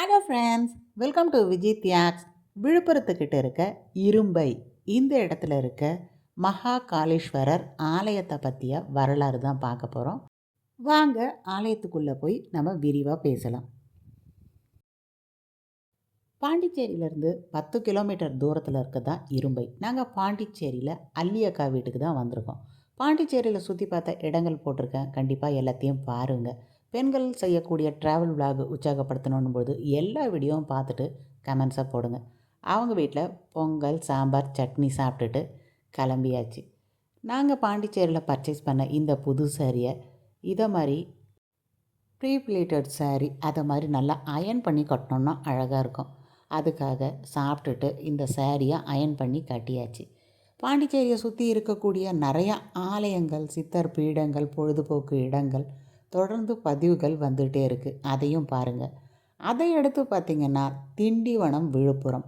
Hello friends, welcome to Vijay Thiyaks. விழுப்புரத்துக்கிட்ட இருக்க இரும்பை இந்த இடத்துல இருக்க மகா காளீஸ்வரர் ஆலயத்தை பற்றிய வரலாறு தான் பார்க்க போகிறோம். வாங்க ஆலயத்துக்குள்ளே போய் நம்ம விரிவாக பேசலாம். பாண்டிச்சேரியிலேருந்து 10 கிலோமீட்டர் தூரத்தில் இருக்க தான் இரும்பை. நாங்கள் பாண்டிச்சேரியில் அல்லியக்கா வீட்டுக்கு தான் வந்திருக்கோம். பாண்டிச்சேரியில் சுற்றி பார்த்த இடங்கள் போட்டிருக்கேன், கண்டிப்பாக எல்லாத்தையும் பாருங்கள். பெண்கள் செய்யக்கூடிய ட்ராவல் விலாக் உற்சாகப்படுத்தணும் போது எல்லா வீடியோவும் பார்த்துட்டு கமெண்ட்ஸாக போடுங்க. அவங்க வீட்டில் பொங்கல், சாம்பார், சட்னி சாப்பிட்டுட்டு கிளம்பியாச்சு. நாங்கள் பாண்டிச்சேரியில் பர்ச்சேஸ் பண்ண இந்த புது சாரியை இதை மாதிரி ப்ரீ பிளேட்டட் சாரீ அதை மாதிரி நல்லா அயன் பண்ணி கட்டினோன்னா அழகாக இருக்கும். அதுக்காக சாப்பிட்டுட்டு இந்த சாரியை அயன் பண்ணி கட்டியாச்சு. பாண்டிச்சேரியை சுற்றி இருக்கக்கூடிய நிறையா ஆலயங்கள், சித்தர் பீடங்கள், பொழுதுபோக்கு இடங்கள் தொடர்ந்து பதிவுகள் வந்துகிட்டே இருக்குது, அதையும் பாருங்கள். அதை எடுத்து பார்த்திங்கன்னா திண்டிவனம், விழுப்புரம்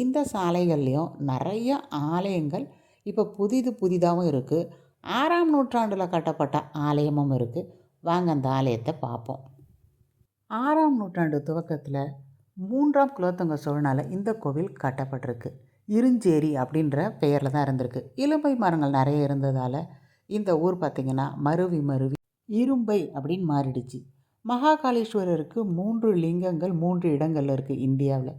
இந்த சாலைகள்லேயும் நிறைய ஆலயங்கள் இப்போ புதிதாகவும் இருக்குது. 6ஆம் நூற்றாண்டில் கட்டப்பட்ட ஆலயமும் இருக்குது. வாங்க அந்த ஆலயத்தை பார்ப்போம். 6ஆம் நூற்றாண்டு துவக்கத்தில் 3ஆம் குலோத்துங்க சோழனால் இந்த கோவில் கட்டப்பட்டிருக்கு. இருஞ்சேரி அப்படின்ற பெயரில் தான் இருந்திருக்கு. இலும்பை மரங்கள் நிறைய இருந்ததால் இந்த ஊர் பார்த்திங்கன்னா மருவி இரும்பை அப்படின்னு மாறிடுச்சு. மகாகாளீஸ்வரருக்கு 3 லிங்கங்கள் 3 இடங்கள் இருக்குது இந்தியாவில்.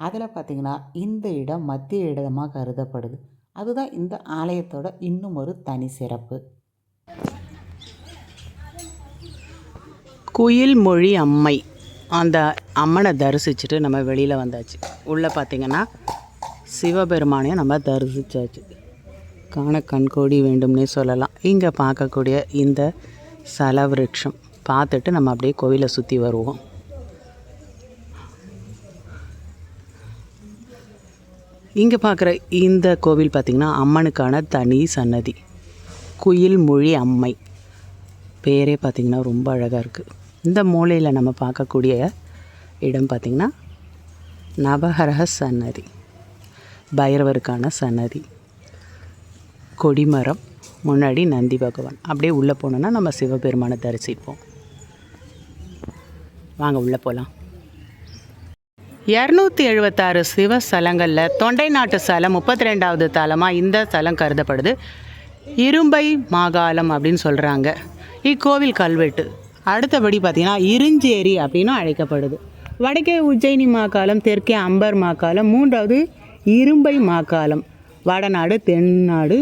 அதில் பார்த்திங்கன்னா இந்த இடம் மத்திய இடமாக கருதப்படுது. அதுதான் இந்த ஆலயத்தோட இன்னும் ஒரு தனி சிறப்பு. குயில்மொழி அம்மை, அந்த அம்மனை தரிசிச்சுட்டு நம்ம வெளியில் வந்தாச்சு. உள்ளே பார்த்திங்கன்னா சிவபெருமானையும் நம்ம தரிசித்தாச்சு. காண கண்கோடி வேண்டும்னே சொல்லலாம். இங்கே பார்க்கக்கூடிய இந்த சலவிருட்சம் பார்த்துட்டு நம்ம அப்படியே கோவிலை சுற்றி வருவோம். இங்கே பார்க்குற இந்த கோவில் பார்த்திங்கன்னா அம்மனுக்கான தனி சன்னதி. குயில்மொழி அம்மை பேரே பார்த்திங்கன்னா ரொம்ப அழகாக இருக்குது. இந்த மூலையில் நம்ம பார்க்கக்கூடிய இடம் பார்த்திங்கன்னா நவகிரக சன்னதி, பைரவருக்கான சன்னதி, கொடிமரம், முன்னாடி நந்தி பகவான். அப்படியே உள்ளே போனோன்னா நம்ம சிவபெருமானை தரிசிப்போம். வாங்க உள்ளே போகலாம். 276 சிவ ஸ்தலங்களில் தொண்டை நாட்டு ஸ்தலம் 32வது தலமாக இந்த ஸ்தலம் கருதப்படுது. இரும்பை மாகாளம் அப்படின்னு சொல்கிறாங்க. இக்கோவில் கல்வெட்டு. அடுத்தபடி பார்த்திங்கன்னா இருஞ்சேரி அப்படின்னும் அழைக்கப்படுது. வடக்கே உஜ்ஜயினி மாகாளம், தெற்கே அம்பர் மாகாளம், 3வது இரும்பை மாகாளம், வடநாடு, தென்னாடு,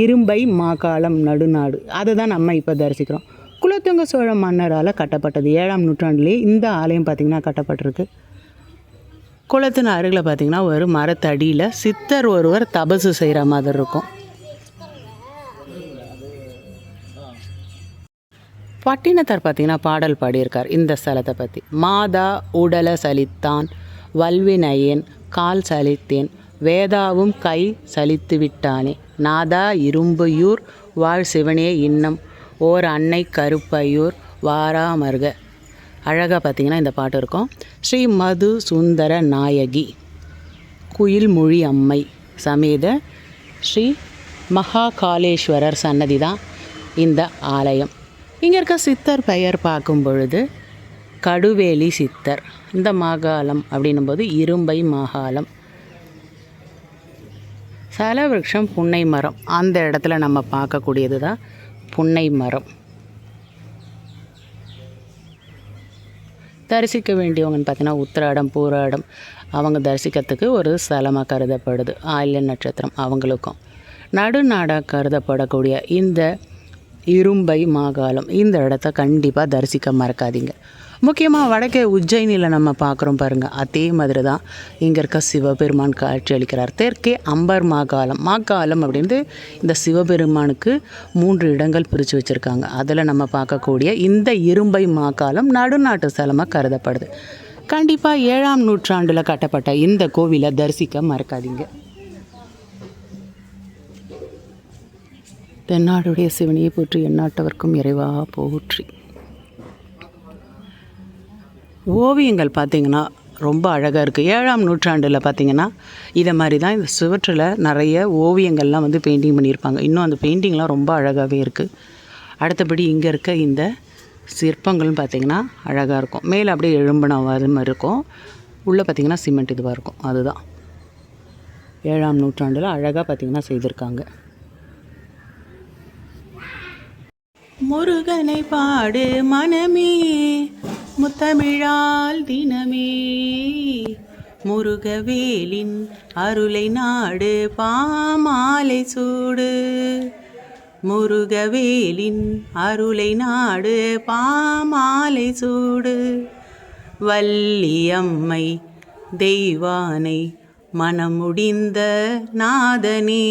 இரும்பை மாகாளம், நடுநாடு. அதை தான் நம்ம இப்போ தரிசிக்கிறோம். குலோத்துங்க சோழ மன்னரால் கட்டப்பட்டது. 7ஆம் நூற்றாண்டுலேயே இந்த ஆலயம் பார்த்திங்கன்னா கட்டப்பட்டிருக்கு. குளத்தின் அருகில் பார்த்திங்கன்னா ஒரு மரத்தடியில் சித்தர் ஒருவர் தபசு செய்கிற மாதிரி இருக்கும். பட்டினத்தார் பார்த்திங்கன்னா பாடல் பாடியிருக்கார் இந்த ஸ்தலத்தை பற்றி. மாதா உடல சலித்தான், வல்வினையேன் கால் சலித்தேன், வேதாவும் கை சலித்து விட்டானே, நாதா இரும்பையூர் வாழ் சிவனே இன்னம், ஓர் அன்னை கருப்பையூர் வாராமர்க. அழகாக பார்த்திங்கன்னா இந்த பாட்டு இருக்கும். ஸ்ரீ மது சுந்தர நாயகி குயில்மொழி அம்மை சமேத ஸ்ரீ மகாகாளேஸ்வரர் சன்னதி தான் இந்த ஆலயம். இங்கே இருக்க சித்தர் பெயர் பார்க்கும் பொழுது கடுவேலி சித்தர். இந்த மாகாளம் அப்படின்னும்போது இரும்பை மாகாளம். சலவிருட்சம் புன்னை மரம், அந்த இடத்துல நம்ம பார்க்கக்கூடியது தான் புன்னை மரம். தரிசிக்க வேண்டியவங்கன்னு பார்த்தீங்கன்னா உத்திராடம், பூராடம் அவங்க தரிசிக்கிறதுக்கு ஒரு ஸ்தலமாக கருதப்படுது. ஆயில்ய நட்சத்திரம் அவங்களுக்கும். நடுநாடாக கருதப்படக்கூடிய இந்த இரும்பை மாகாளம் இந்த இடத்த கண்டிப்பாக தரிசிக்க மறக்காதீங்க. முக்கியமாக வடக்கே உஜ்ஜயினியில் நம்ம பார்க்குறோம் பாருங்கள், அதே மாதிரி தான் இங்கே இருக்க சிவபெருமான் காட்சி அளிக்கிறார். தெற்கே அம்பர் மாகாளம் அப்படின்ட்டு இந்த சிவபெருமானுக்கு 3 இடங்கள் பிரித்து வச்சுருக்காங்க. அதில் நம்ம பார்க்கக்கூடிய இந்த இரும்பை மாகாளம் நடுநாட்டு ஸ்தலமாக கருதப்படுது. கண்டிப்பாக 7ஆம் நூற்றாண்டில் கட்டப்பட்ட இந்த கோவிலை தரிசிக்க மறக்காதீங்க. தென்னாடுடைய சிவனையை போற்றி, எந்நாட்டவர்க்கும் இறைவா போற்றி. ஓவியங்கள் பார்த்திங்கன்னா ரொம்ப அழகாக இருக்குது. 7ஆம் நூற்றாண்டில் பார்த்திங்கன்னா இதை மாதிரி தான் இந்த சுவற்றில் நிறைய ஓவியங்கள்லாம் வந்து பெயிண்டிங் பண்ணியிருப்பாங்க. இன்னும் அந்த பெயிண்டிங்லாம் ரொம்ப அழகாகவே இருக்குது. அடுத்தபடி இங்கே இருக்க இந்த சிற்பங்கள்னு பார்த்திங்கன்னா அழகாக இருக்கும். மேலே அப்படியே எழும்பின மாதிரி இருக்கும். உள்ளே பார்த்திங்கன்னா சிமெண்ட் இதுவாக இருக்கும். அதுதான் 7ஆம் நூற்றாண்டில் அழகாக பார்த்திங்கன்னா செய்திருக்காங்க. முருகனை பாடு மனமே முத்தமிழால் தினமே, முருகவேலின் அருளை நாடு பாமாலை சூடு, முருகவேலின் அருளை நாடு பாமாலை சூடு, வள்ளியம்மை தெய்வானை மனமுடிந்த நாதனே,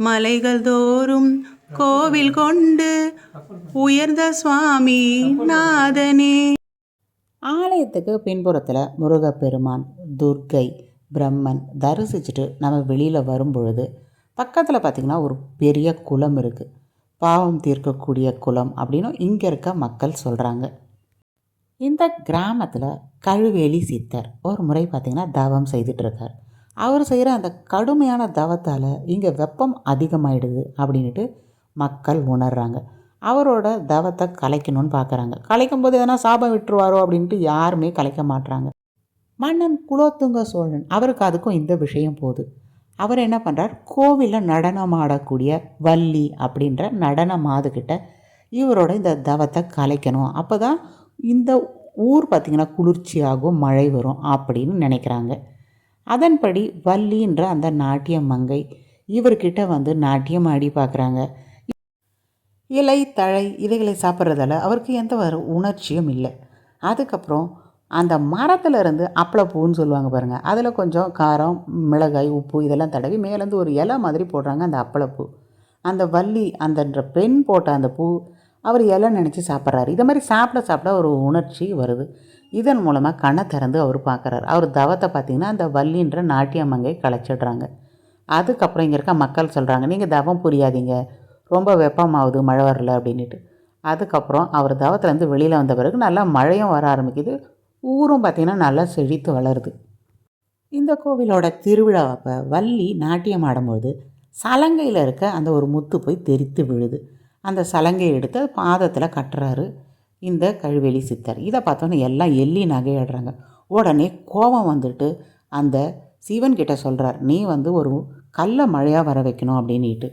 மலைகள் தோறும் கோவில் கொண்டு உயர்ந்த சுவாமி நாதனே. ஆலயத்துக்கு பின்புறத்தில் முருகப்பெருமான், துர்க்கை, பிரம்மன் தரிசிச்சுட்டு நம்ம வெளியில் வரும் பொழுது பக்கத்தில் பார்த்திங்கன்னா ஒரு பெரிய குளம் இருக்குது. பாவம் தீர்க்கக்கூடிய குளம் அப்படின்னு இங்கே இருக்க மக்கள் சொல்கிறாங்க. இந்த கிராமத்தில் கழுவேலி சித்தர் ஒரு முறை பார்த்திங்கன்னா தவம் செய்துட்ருக்கார். அவர் செய்கிற அந்த கடுமையான தவத்தால் இங்கே வெப்பம் அதிகமாகிடுது அப்படின்ட்டு மக்கள் உணர்றாங்க. அவரோட தவத்தை கலைக்கணும்னு பார்க்குறாங்க. கலைக்கும் போது எதனா சாபம் விட்டுருவாரோ அப்படின்ட்டு யாருமே கலைக்க மாட்டுறாங்க. மன்னன் குலோத்துங்க சோழன் அவருக்கு அதுக்கும் இந்த விஷயம் போகுது. அவர் என்ன பண்ணுறார், கோவிலில் நடனமாடக்கூடிய வள்ளி அப்படின்ற நடன மாதுக்கிட்ட இவரோட இந்த தவத்தை கலைக்கணும், அப்போ தான் இந்த ஊர் பார்த்திங்கன்னா குளிர்ச்சியாகும், மழை வரும் அப்படின்னு நினைக்கிறாங்க. அதன்படி வள்ளின்ற அந்த நாட்டிய மங்கை இவர்கிட்ட வந்து நாட்டியம் ஆடி பார்க்குறாங்க. இலை தழை இலைகளை சாப்பிட்றதால அவருக்கு எந்த ஒரு உணர்ச்சியும் இல்லை. அதுக்கப்புறம் அந்த மரத்தில் இருந்து அப்பளப்பூன்னு சொல்லுவாங்க பாருங்கள், அதில் கொஞ்சம் காரம், மிளகாய், உப்பு இதெல்லாம் தடவி மேலேருந்து ஒரு இலை மாதிரி போடுறாங்க அந்த அப்பளப்பூ. அந்த வள்ளி அந்த பெண் போட்ட அந்த பூ அவர் இலை நினச்சி சாப்பிட்றாரு. இதை மாதிரி சாப்பிட ஒரு உணர்ச்சி வருது. இதன் மூலமாக கண்ணை திறந்து அவர் பார்க்குறாரு. அவர் தவத்தை பார்த்திங்கன்னா அந்த வள்ளின்ற நாட்டியம்மங்கை கலைச்சிடுறாங்க. அதுக்கப்புறம் இங்கே இருக்க மக்கள் சொல்கிறாங்க, நீங்கள் தவம் புரியாதீங்க, ரொம்ப வெப்பமாகுது, மழை வரல அப்படின்ட்டு. அதுக்கப்புறம் அவர் தவத்துலேருந்து வெளியில் வந்த பிறகு நல்லா மழையும் வர ஆரம்பிக்குது. ஊரும் பார்த்திங்கன்னா நல்லா செழித்து வளருது. இந்த கோவிலோட திருவிழா அப்போ வள்ளி நாட்டியம் ஆடும்போது சலங்கையில் இருக்க அந்த ஒரு முத்து போய் தெரித்து விழுது. அந்த சலங்கையை எடுத்து பாதத்தில் கட்டுறாரு இந்த கழுவேலி சித்தர். இதை பார்த்தோன்னே எல்லாம் எள்ளி நகையாடுறாங்க. உடனே கோபம் வந்துட்டு அந்த சிவன்கிட்ட சொல்கிறார், நீ வந்து ஒரு கல்லை மழையாக வர வைக்கணும் அப்படின்ட்டு.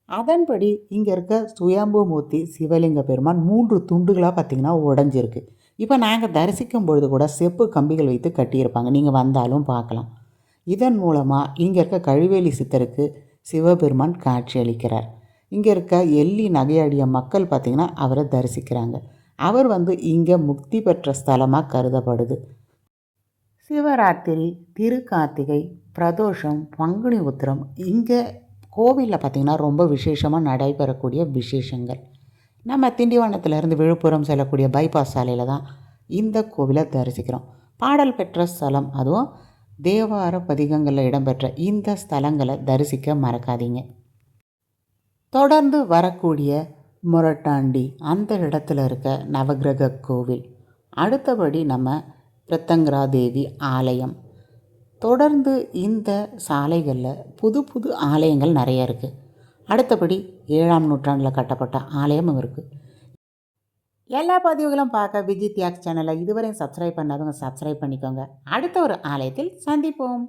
அதன்படி இங்கே இருக்க சுயம்பு மூர்த்தி சிவலிங்க பெருமான் 3 துண்டுகளாக பார்த்திங்கன்னா உடஞ்சிருக்கு. இப்போ நாங்கள் தரிசிக்கும் பொழுது கூட செப்பு கம்பிகள் வைத்து கட்டியிருப்பாங்க, நீங்கள் வந்தாலும் பார்க்கலாம். இதன் மூலமாக இங்கே இருக்க கழுவேலி சித்தருக்கு சிவபெருமான் காட்சி அளிக்கிறார். இங்கே இருக்க எள்ளி நகையாடிய மக்கள் பார்த்திங்கன்னா அவரை தரிசிக்கிறாங்க. அவர் வந்து இங்கே முக்தி பெற்ற ஸ்தலமாக கருதப்படுது. சிவராத்திரி, திருக்கார்த்திகை, பிரதோஷம், பங்குனி உத்திரம் இங்கே கோவிலில் பார்த்திங்கன்னா ரொம்ப விசேஷமாக நடைபெறக்கூடிய விசேஷங்கள். நம்ம திண்டிவனத்திலேருந்து விழுப்புரம் செல்லக்கூடிய பைபாஸ் சாலையில் தான் இந்த கோவிலை தரிசிக்கிறோம். பாடல் பெற்ற ஸ்தலம், அதுவும் தேவார பதிகங்களில் இடம்பெற்ற இந்த ஸ்தலங்களை தரிசிக்க மறக்காதீங்க. தொடர்ந்து வரக்கூடிய முரட்டாண்டி அந்த இடத்துல இருக்க நவகிரக கோவில், அடுத்தபடி நம்ம பிரத்தங்கரா தேவி ஆலயம், தொடர்ந்து இந்த சாலைகளில் புது புது ஆலயங்கள் நிறைய இருக்குது. அடுத்தபடி 7ஆம் நூற்றாண்டில் கட்டப்பட்ட ஆலயமும் இருக்குது. எல்லா பதிவுகளும் பார்க்க விஜி தியாக்ஸ் சேனலை இதுவரையும் சப்ஸ்கிரைப் பண்ணாதவங்க சப்ஸ்கிரைப் பண்ணிக்கோங்க. அடுத்த ஒரு ஆலயத்தில் சந்திப்போம்.